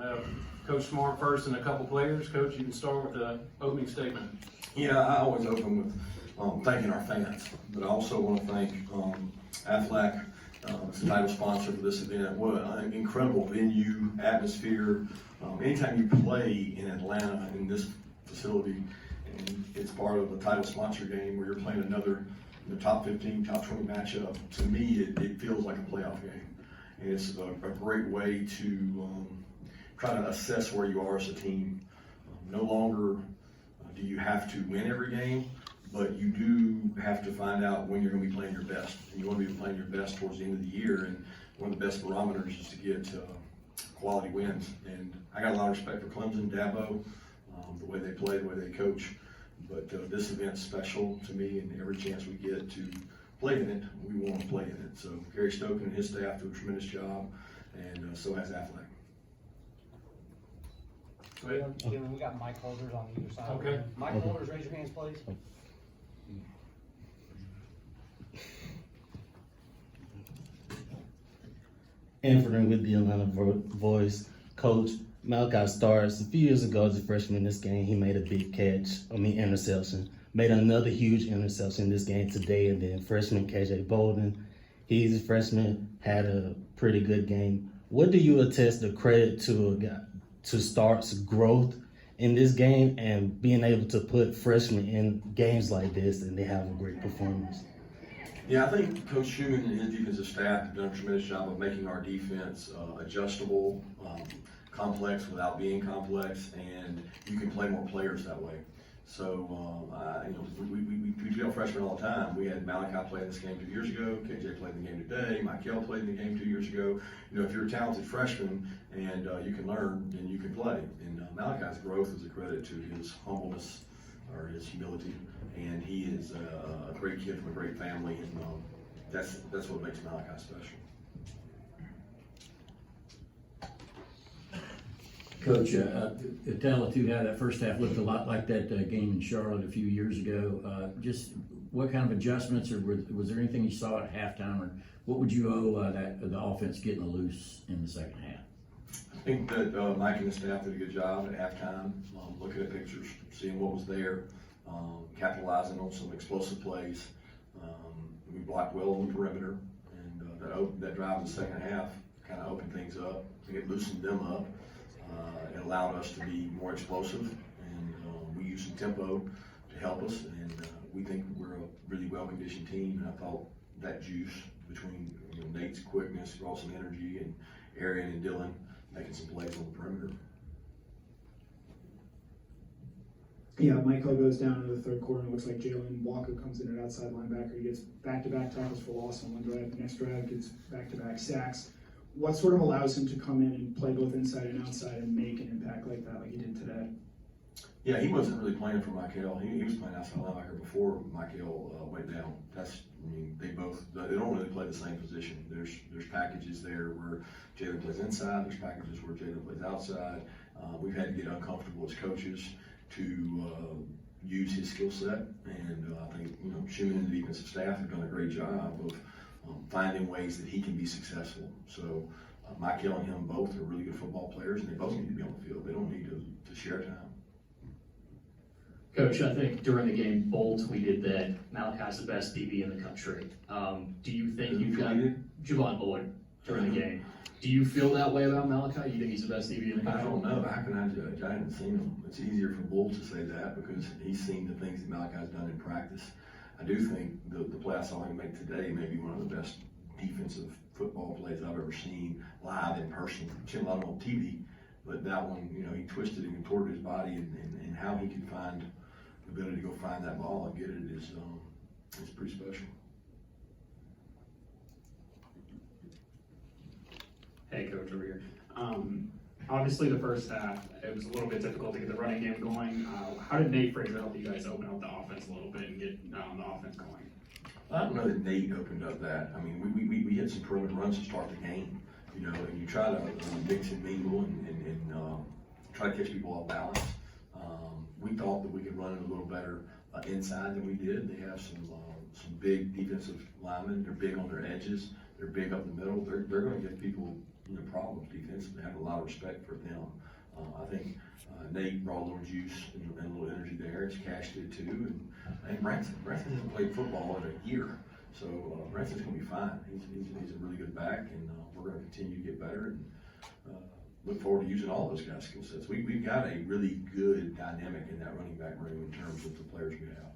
have Coach Smart first and a couple players. Coach, you can start with the opening statement. Yeah, I always open with thanking our fans, but I also want to thank Aflac, as the title sponsor for this event. What an incredible venue, atmosphere. Anytime you play in Atlanta in this facility, and it's part of a title sponsor game where you're playing another top 15, top 20 matchup, to me it feels like a playoff game. And it's a great way to try to assess where you are as a team. No longer do you have to win every game, but you do have to find out when you're going to be playing your best. And you want to be playing your best towards the end of the year, and one of the best barometers is to get quality wins. And I got a lot of respect for Clemson, Dabo, the way they play, the way they coach. But this event's special to me, and every chance we get to play in it, we want to play in it. So Gary Stoken and his staff do a tremendous job, and so has Aflac. We got mic holders on either side. Okay. Mic holders, raise your hands, please. Anthony with the Atlanta Voice. Coach, Malachi Starks, a few years ago as a freshman in this game, he made a big interception. Made another huge interception in this game today, and then freshman KJ Bolden, he's a freshman, had a pretty good game. What do you attest the credit to Starks' growth in this game and being able to put freshmen in games like this and they have a great performance? Yeah, I think Coach Schumann and his defensive staff have done a tremendous job of making our defense adjustable, complex without being complex, and you can play more players that way. So, we tell freshmen all the time. We had Malachi play in this game 2 years ago. KJ played in the game today. Michael played in the game 2 years ago. If you're a talented freshman and you can learn, then you can play. And Malachi's growth is a credit to his humbleness or his humility, and he is a great kid from a great family, and that's what makes Malachi special. Coach, tell us how that first half looked a lot like that game in Charlotte a few years ago. Just what kind of adjustments, or was there anything you saw at halftime, or what would you owe the offense getting loose in the second half? I think that Mike and the staff did a good job at halftime, looking at pictures, seeing what was there, capitalizing on some explosive plays. We blocked well on the perimeter, and that drive in the second half kind of opened things up. I think it loosened them up. It allowed us to be more explosive, and we used some tempo to help us, and we think we're a really well-conditioned team, and I thought that juice between Nate's quickness, brought some energy, and Arian and Dylan making some plays on the perimeter. Yeah, Michael goes down into the third quarter, and it looks like Jalen Walker comes in at outside linebacker. He gets back-to-back tackles for loss on one drive. The next drive gets back-to-back sacks. What sort of allows him to come in and play both inside and outside and make an impact like that, like he did today? Yeah, he wasn't really playing for Michael. He was playing outside linebacker before Michael went down. They don't really play the same position. There's packages there where Jalen plays inside. There's packages where Jalen plays outside. We've had to get uncomfortable as coaches to use his skill set, and I think Schumann and the defensive staff have done a great job of finding ways that he can be successful. So Michael and him both are really good football players, and they both need to be on the field. They don't need to share time. Coach, I think during the game, Bowl tweeted that Malachi's the best DB in the country. Do you think you've got Javon Bullard during the game? Do you feel that way about Malachi? You think he's the best DB in the country? I don't know. How can I judge? I haven't seen him. It's easier for Bull to say that because he's seen the things that Malachi's done in practice. I do think the play I saw him make today may be one of the best defensive football plays I've ever seen live in person. I've seen a lot on TV, but that one, he twisted and contorted his body, and how he can find the ability to go find that ball and get it is pretty special. Hey, Coach, over here. Obviously, the first half, it was a little bit difficult to get the running game going. How did Nate Fraser help you guys open up the offense a little bit and get the offense going? I don't know that Nate opened up that. I mean, we had some perimeter runs to start the game, and you try to mix and mingle and try to catch people off balance. We thought that we could run it a little better inside than we did. They have some big defensive linemen. They're big on their edges. They're big up the middle. They're going to give people problems defensively. I have a lot of respect for them. I think Nate brought a little juice and a little energy there. It's Cash did too, and Branson hasn't played football in a year, so Branson's gonna be fine. He's a really good back, and we're gonna continue to get better and look forward to using all those guys' skill sets. We've got a really good dynamic in that running back room in terms of the players we have.